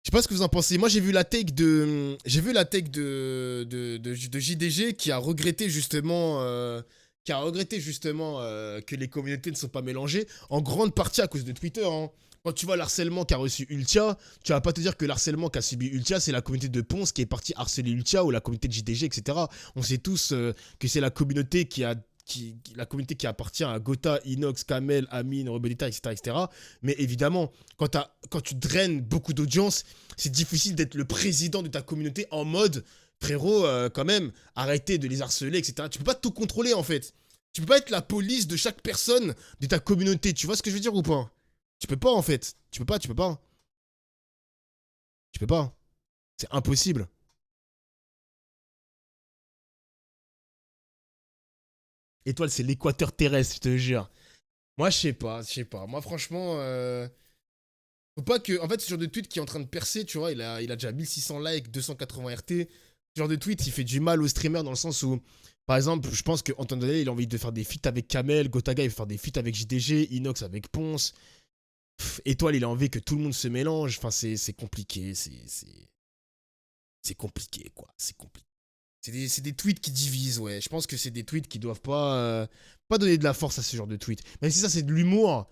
Je sais pas ce que vous en pensez. Moi, j'ai vu la take de, de JDG qui a regretté justement, que les communautés ne sont pas mélangées, en grande partie à cause de Twitter, hein. Quand tu vois l'harcèlement qu'a reçu Ultia, tu vas pas te dire que l'harcèlement qu'a subi Ultia, c'est la communauté de Ponce qui est partie harceler Ultia ou la communauté de JDG, etc. On sait tous que c'est la communauté la communauté qui appartient à Gotha, Inox, Kamel, Amine, Rebelita, etc., etc. Mais évidemment, quand tu draines beaucoup d'audience, c'est difficile d'être le président de ta communauté en mode frérot, quand même, arrêtez de les harceler, etc. Tu peux pas tout contrôler en fait. Tu peux pas être la police de chaque personne de ta communauté. Tu vois ce que je veux dire ou pas? Tu peux pas en fait. Tu peux pas. Tu peux pas. C'est impossible. Étoile, c'est l'équateur terrestre, je te jure. Moi, je sais pas. Moi, franchement, faut pas que. En fait, ce genre de tweet qui est en train de percer, tu vois, il a déjà 1600 likes, 280 RT. Ce genre de tweet, il fait du mal aux streamers dans le sens où, par exemple, je pense qu'Antoine Daniel, il a envie de faire des feats avec Kamel, Gotaga, il veut faire des feats avec JDG, Inox avec Ponce. Étoile, il a envie que tout le monde se mélange. Enfin, c'est compliqué. C'est compliqué, quoi. C'est compliqué. C'est des tweets qui divisent, ouais. Je pense que c'est des tweets qui doivent pas donner de la force à ce genre de tweets. Même si ça, c'est de l'humour,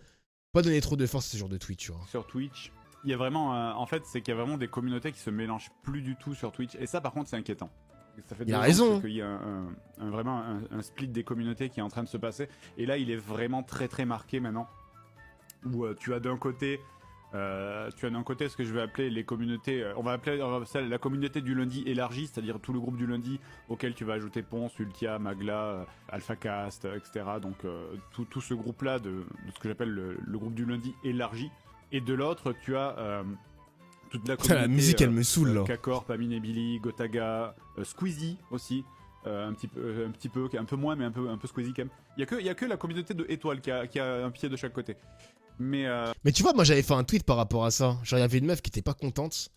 pas donner trop de force à ce genre de tweets, tu vois. Sur Twitch, il y a vraiment, en fait, c'est qu'il y a vraiment des communautés qui se mélangent plus du tout sur Twitch. Et ça, par contre, c'est inquiétant. Ça fait Il a 2 ans raison. qu'il y a vraiment un split des communautés qui est en train de se passer. Et là, il est vraiment très très marqué maintenant. Où tu as d'un côté ce que je vais appeler les communautés, on va appeler ça la communauté du lundi élargie, c'est-à-dire tout le groupe du lundi auquel tu vas ajouter Ponce, Ultia, Magla, AlphaCast, etc. Donc tout ce groupe-là de ce que j'appelle le groupe du lundi élargi. Et de l'autre, tu as toute la communauté. La musique, elle me saoule, là. K-Corp, Amine et Billy, Gotaga, Squeezie aussi. Un peu moins, mais un peu Squeezie quand même. Il y a que la communauté de Étoile qui a un pied de chaque côté. Mais Mais tu vois, moi, j'avais fait un tweet par rapport à ça. Genre, il y avait une meuf qui était pas contente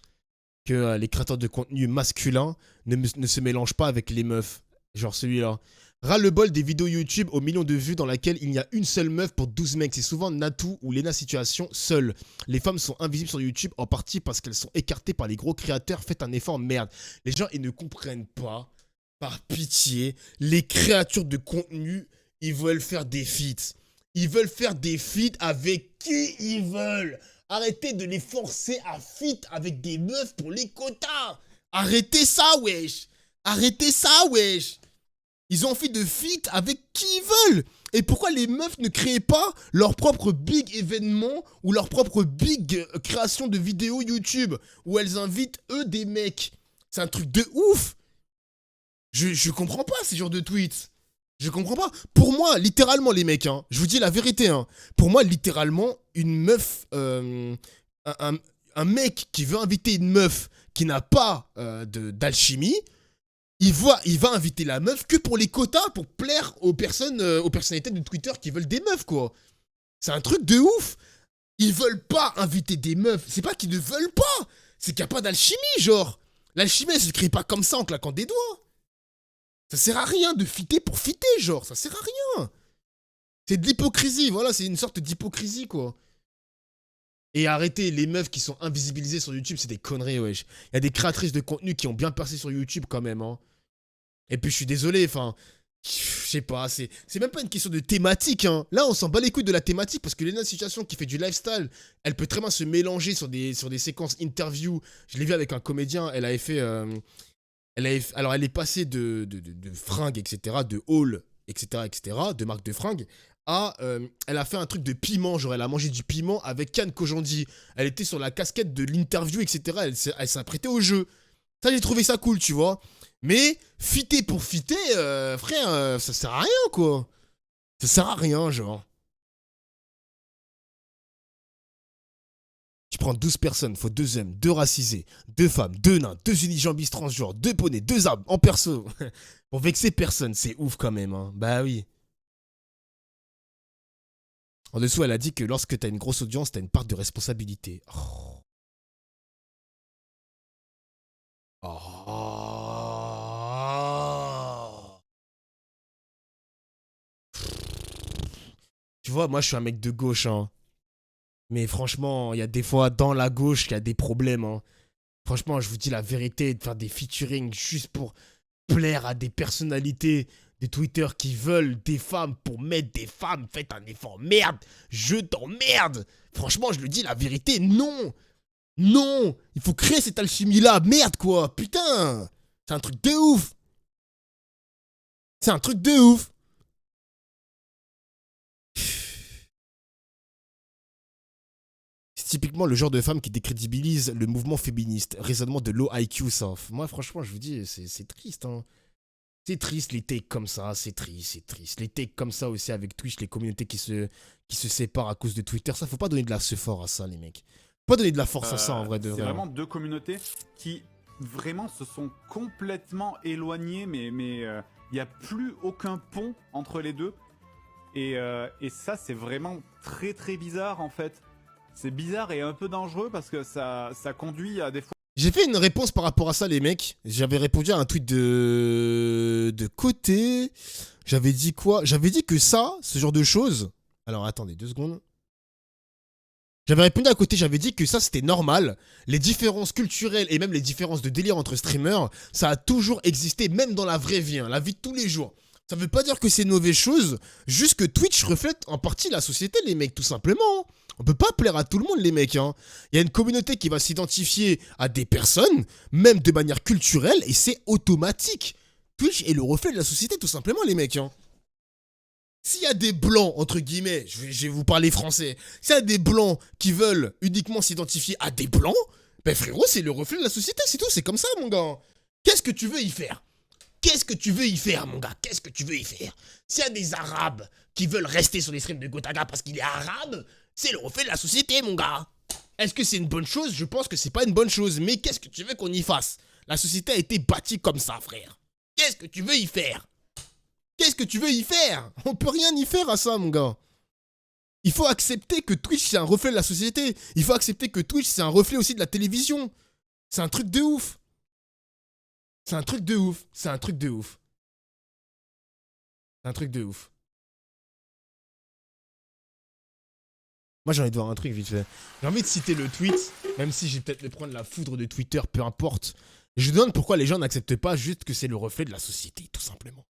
que les créateurs de contenu masculins ne se mélangent pas avec les meufs. Genre celui-là. Ras-le-bol des vidéos YouTube aux millions de vues dans laquelle il n'y a une seule meuf pour 12 mecs. C'est souvent Natou ou Lena Situation seule. Les femmes sont invisibles sur YouTube en partie parce qu'elles sont écartées par les gros créateurs. Faites un effort, merde. Les gens, ils ne comprennent pas, par pitié, les créatures de contenu, ils veulent faire des feats. Ils veulent faire des feats avec qui ils veulent. Arrêtez de les forcer à feat avec des meufs pour les quotas. Arrêtez ça, wesh. Arrêtez ça, wesh. Ils ont envie de feat avec qui ils veulent. Et pourquoi les meufs ne créent pas leur propre big événement ou leur propre big création de vidéos YouTube où elles invitent eux des mecs? C'est un truc de ouf. Je comprends pas ce genre de tweets. Je comprends pas. Pour moi, littéralement, les mecs, hein, je vous dis la vérité, hein, pour moi, littéralement, une meuf, un mec qui veut inviter une meuf qui n'a pas d'alchimie, il va inviter la meuf que pour les quotas, pour plaire aux personnes, aux personnalités de Twitter qui veulent des meufs, quoi. C'est un truc de ouf. Ils veulent pas inviter des meufs. C'est pas qu'ils ne veulent pas. C'est qu'il n'y a pas d'alchimie, genre. L'alchimie, elle se crée pas comme ça en claquant des doigts. Ça sert à rien de fitter pour fitter, genre. Ça sert à rien. C'est de l'hypocrisie, voilà. C'est une sorte d'hypocrisie, quoi. Et arrêtez, les meufs qui sont invisibilisées sur YouTube, c'est des conneries, wesh. Il y a des créatrices de contenu qui ont bien percé sur YouTube, quand même, hein. Et puis, je suis désolé, enfin... Je sais pas, c'est même pas une question de thématique, hein. Là, on s'en bat les couilles de la thématique parce que Lena Situation qui fait du lifestyle, elle peut très bien se mélanger sur des séquences interview. Je l'ai vu avec un comédien, elle avait fait... alors, elle est passée de fringues, etc., de haul, etc., de marque de fringues, à. Elle a fait un truc de piment, genre elle a mangé du piment avec Kian Kojandi. Elle était sur la casquette de l'interview, etc., elle s'est apprêtée au jeu. Ça, j'ai trouvé ça cool, tu vois. Mais, fitter pour fitter, frère, ça sert à rien, quoi. Ça sert à rien, genre. Tu prends 12 personnes, faut 2 hommes, 2 racisés, 2 femmes, 2 nains, 2 unijambistes transgenres, 2 poneys, 2 arbres en perso. Pour vexer personne, c'est ouf quand même, hein. Bah oui. En dessous, elle a dit que lorsque t'as une grosse audience, t'as une part de responsabilité. Oh. Oh. Tu vois, moi je suis un mec de gauche, hein. Mais franchement, il y a des fois dans la gauche qu'il y a des problèmes, hein. Franchement, je vous dis la vérité, de faire des featuring juste pour plaire à des personnalités de Twitter qui veulent des femmes pour mettre des femmes, faites un effort. Merde, je t'emmerde. Franchement, je le dis la vérité, non. Non, il faut créer cette alchimie-là. Merde, quoi. Putain. C'est un truc de ouf. C'est un truc de ouf. C'est typiquement le genre de femme qui décrédibilise le mouvement féministe. Raisonnement de low IQ, ça. Moi, franchement, je vous dis, c'est triste, hein. C'est triste les takes comme ça, c'est triste, c'est triste. Les takes comme ça aussi avec Twitch, les communautés qui se séparent à cause de Twitter, ça faut pas donner de la fort à ça les mecs. Faut pas donner de la force à ça en vrai de vrai. C'est vraiment deux communautés qui vraiment se sont complètement éloignées, mais il n'y a plus aucun pont entre les deux. Et ça c'est vraiment très très bizarre en fait. C'est bizarre et un peu dangereux parce que ça conduit à des fois... J'ai fait une réponse par rapport à ça, les mecs. J'avais répondu à un tweet de côté. J'avais dit quoi? J'avais dit que ça, ce genre de choses... Alors, attendez, 2 secondes. J'avais répondu à côté, j'avais dit que ça, c'était normal. Les différences culturelles et même les différences de délire entre streamers, ça a toujours existé, même dans la vraie vie, hein, la vie de tous les jours. Ça veut pas dire que c'est une mauvaise chose, juste que Twitch reflète en partie la société, les mecs, tout simplement. On peut pas plaire à tout le monde, les mecs. Hein. Il y a une communauté qui va s'identifier à des personnes, même de manière culturelle, et c'est automatique. Twitch est le reflet de la société, tout simplement, les mecs. Hein. S'il y a des blancs, entre guillemets, je vais vous parler français, s'il y a des blancs qui veulent uniquement s'identifier à des blancs, ben frérot, c'est le reflet de la société, c'est tout, c'est comme ça, mon gars. Qu'est-ce que tu veux y faire? Qu'est-ce que tu veux y faire, mon gars? Qu'est-ce que tu veux y faire? S'il y a des arabes qui veulent rester sur les streams de Gotaga parce qu'il est arabe, c'est le reflet de la société, mon gars. Est-ce que c'est une bonne chose? Je pense que c'est pas une bonne chose, mais qu'est-ce que tu veux qu'on y fasse? La société a été bâtie comme ça, frère. Qu'est-ce que tu veux y faire? Qu'est-ce que tu veux y faire? On peut rien y faire à ça, mon gars. Il faut accepter que Twitch, c'est un reflet de la société. Il faut accepter que Twitch, c'est un reflet aussi de la télévision. C'est un truc de ouf. C'est un truc de ouf. C'est un truc de ouf. C'est un truc de ouf. Moi, j'ai envie de voir un truc vite fait. J'ai envie de citer le tweet, même si j'ai peut-être me prendre la foudre de Twitter, peu importe. Je demande pourquoi les gens n'acceptent pas juste que c'est le reflet de la société, tout simplement.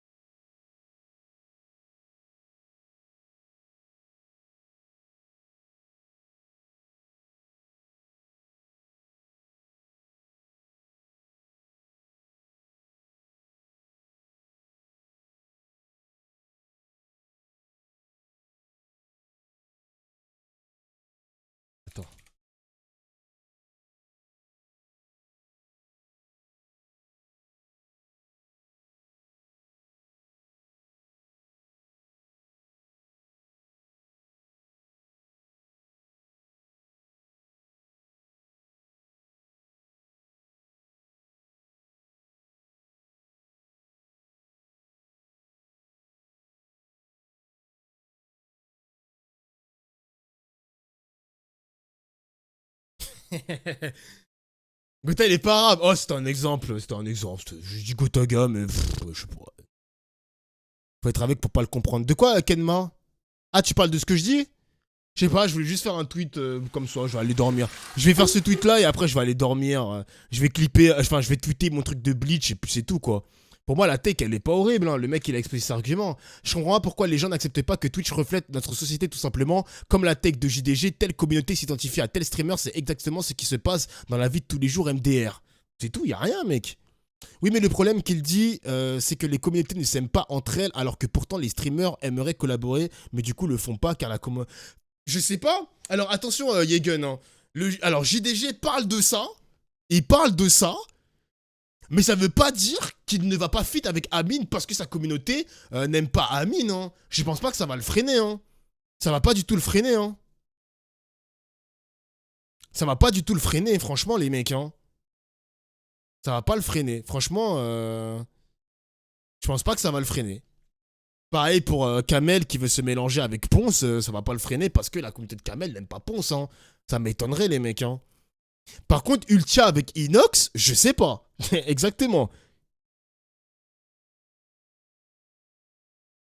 Attends. Gotha, il est pas arabe. Oh, c'était un exemple. C'était un exemple. Je dis Gotaga, mais je sais pas. Faut être avec pour pas le comprendre. De quoi, Kenma? Ah, tu parles de ce que je dis? Je sais pas, je voulais juste faire un tweet comme ça, je vais aller dormir. Je vais faire ce tweet là et après je vais aller dormir. Je vais clipper, enfin je vais tweeter mon truc de Bleach et puis c'est tout quoi. Pour moi la tech elle est pas horrible, hein. Le mec il a exposé cet argument. Je comprends pas pourquoi les gens n'acceptent pas que Twitch reflète notre société tout simplement. Comme la tech de JDG, telle communauté s'identifie à tel streamer, c'est exactement ce qui se passe dans la vie de tous les jours MDR. C'est tout, y a rien mec. Oui mais le problème qu'il dit c'est que les communautés ne s'aiment pas entre elles alors que pourtant les streamers aimeraient collaborer mais du coup le font pas car la communauté... Je sais pas. Alors attention, Yegen. Hein. Alors JDG parle de ça. Il parle de ça. Mais ça veut pas dire qu'il ne va pas fit avec Amine parce que sa communauté n'aime pas Amine. Hein. Je pense pas que ça va le freiner. Hein. Ça va pas du tout le freiner. Hein. Ça va pas du tout le freiner, franchement, les mecs. Hein. Ça va pas le freiner. Franchement, je pense pas que ça va le freiner. Pareil pour Kamel qui veut se mélanger avec Ponce, ça va pas le freiner parce que la communauté de Kamel n'aime pas Ponce. Hein. Ça m'étonnerait les mecs. Hein. Par contre, Ultia avec Inox, je sais pas. Exactement.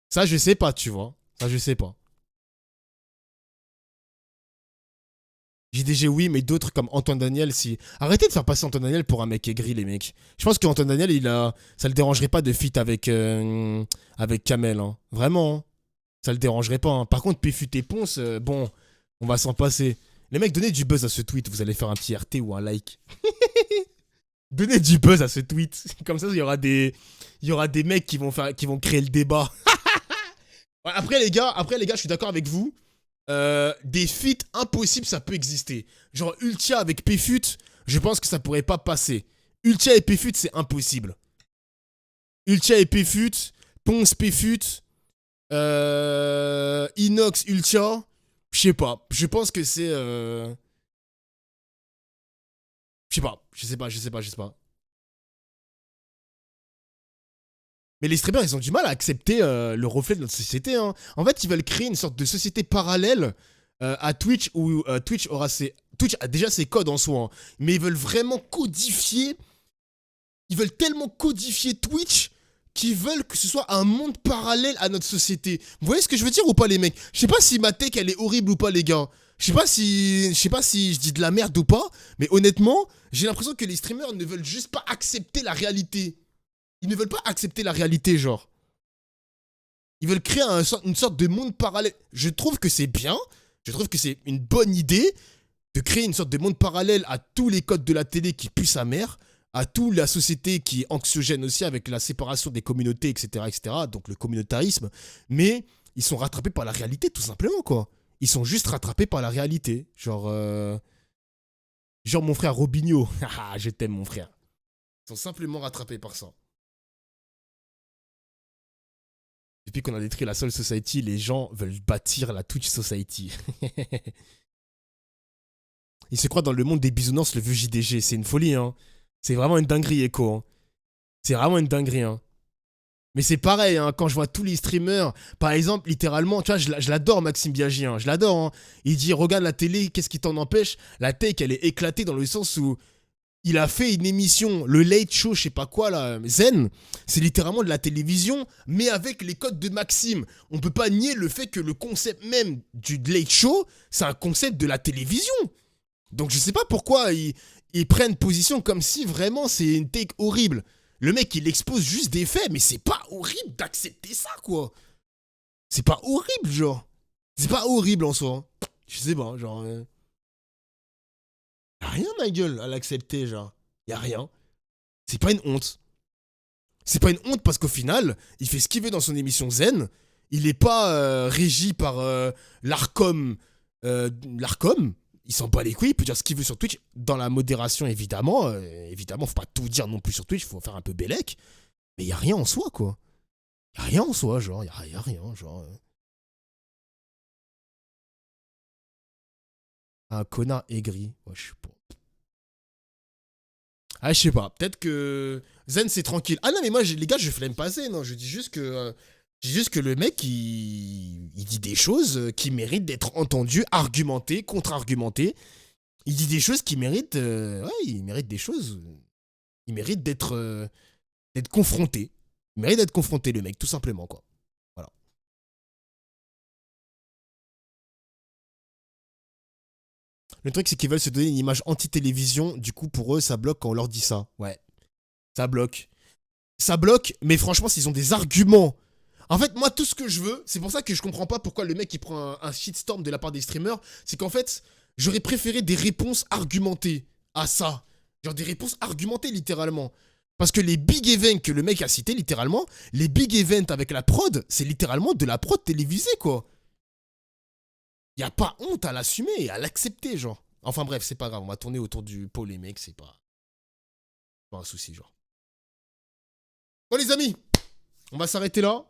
Ça, je sais pas, tu vois. Ça, je sais pas. JDG, oui, mais d'autres comme Antoine Daniel, si. Arrêtez de faire passer Antoine Daniel pour un mec aigri, les mecs. Je pense qu'Antoine Daniel, ça le dérangerait pas de feat avec Kamel. Hein. Vraiment. Hein. Ça le dérangerait pas. Hein. Par contre, Péfut et Ponce, bon, on va s'en passer. Les mecs, donnez du buzz à ce tweet. Vous allez faire un petit RT ou un like. Donnez du buzz à ce tweet. Comme ça, il y aura des mecs qui vont créer le débat. Après, les gars, je suis d'accord avec vous. Des feats impossibles, ça peut exister. Genre Ultia avec Péfut, je pense que ça pourrait pas passer. Ultia et Péfut, c'est impossible. Ultia et Péfut, Ponce Péfut, Inox Ultia, je sais pas. Je pense que c'est... Je sais pas. Mais les streamers, ils ont du mal à accepter le reflet de notre société. Hein. En fait, ils veulent créer une sorte de société parallèle à Twitch où Twitch a déjà ses codes en soi. Hein, mais ils veulent vraiment codifier. Ils veulent tellement codifier Twitch qu'ils veulent que ce soit un monde parallèle à notre société. Vous voyez ce que je veux dire ou pas, les mecs? Je sais pas si ma tech, elle est horrible ou pas, les gars. Je sais pas si je dis de la merde ou pas. Mais honnêtement, j'ai l'impression que les streamers ne veulent juste pas accepter la réalité. Ils ne veulent pas accepter la réalité, genre. Ils veulent créer une sorte de monde parallèle. Je trouve que c'est bien. Je trouve que c'est une bonne idée de créer une sorte de monde parallèle à tous les codes de la télé qui puent sa mère, à toute la société qui est anxiogène aussi avec la séparation des communautés, etc., etc., donc le communautarisme. Mais ils sont rattrapés par la réalité, tout simplement, quoi. Ils sont juste rattrapés par la réalité. Genre mon frère Robinho. Haha, je t'aime, mon frère. Ils sont simplement rattrapés par ça. Depuis qu'on a détruit la Soul Society, les gens veulent bâtir la Twitch Society. Ils se croient dans le monde des bisounours, le vieux JDG. C'est une folie, hein. C'est vraiment une dinguerie, Echo. Hein. C'est vraiment une dinguerie, hein. Mais c'est pareil, hein, quand je vois tous les streamers, par exemple, littéralement, tu vois, je l'adore, Maxime Biaggi, hein, je l'adore. Hein. Il dit, regarde la télé, qu'est-ce qui t'en empêche? La tech, elle est éclatée dans le sens où il a fait une émission, le Late Show, je sais pas quoi là, Zen, c'est littéralement de la télévision, mais avec les codes de Maxime. On peut pas nier le fait que le concept même du Late Show, c'est un concept de la télévision. Donc je sais pas pourquoi ils prennent position comme si vraiment c'est une take horrible. Le mec, il expose juste des faits, mais c'est pas horrible d'accepter ça, quoi. C'est pas horrible, genre. C'est pas horrible en soi. Je sais pas, genre... Y'a rien, ma gueule, à l'accepter, genre. Y'a rien. C'est pas une honte. C'est pas une honte parce qu'au final, il fait ce qu'il veut dans son émission Zen. Il est pas régi par l'Arcom. L'Arcom, il s'en bat les couilles, il peut dire ce qu'il veut sur Twitch. Dans la modération, évidemment. Évidemment, faut pas tout dire non plus sur Twitch, faut faire un peu bellec. Mais y'a rien en soi, quoi. Y'a rien en soi, genre. Y'a rien, genre... Un connard aigri. Ouais, je sais pas. Ah, je sais pas. Peut-être que Zen, c'est tranquille. Ah non, mais moi, les gars, je flemme pas Zen. Non. Je dis juste que le mec, il dit des choses qui méritent d'être entendues, argumentées, contre-argumentées. Il dit des choses qui méritent... ouais, il mérite des choses. Il mérite d'être confronté. Il mérite d'être confronté, le mec, tout simplement, quoi. Voilà. Le truc, c'est qu'ils veulent se donner une image anti-télévision. Du coup, pour eux, ça bloque quand on leur dit ça. Ouais. Ça bloque. Ça bloque, mais franchement, s'ils ont des arguments. En fait, moi, tout ce que je veux, c'est pour ça que je comprends pas pourquoi le mec il prend un shitstorm de la part des streamers. C'est qu'en fait, j'aurais préféré des réponses argumentées à ça. Genre des réponses argumentées, littéralement. Parce que les big events que le mec a cités, littéralement, les big events avec la prod, c'est littéralement de la prod télévisée, quoi. Y a pas honte à l'assumer et à l'accepter, genre. Enfin bref, c'est pas grave, on va tourner autour du pot, les mecs, c'est pas un souci, genre. Bon, les amis, on va s'arrêter là.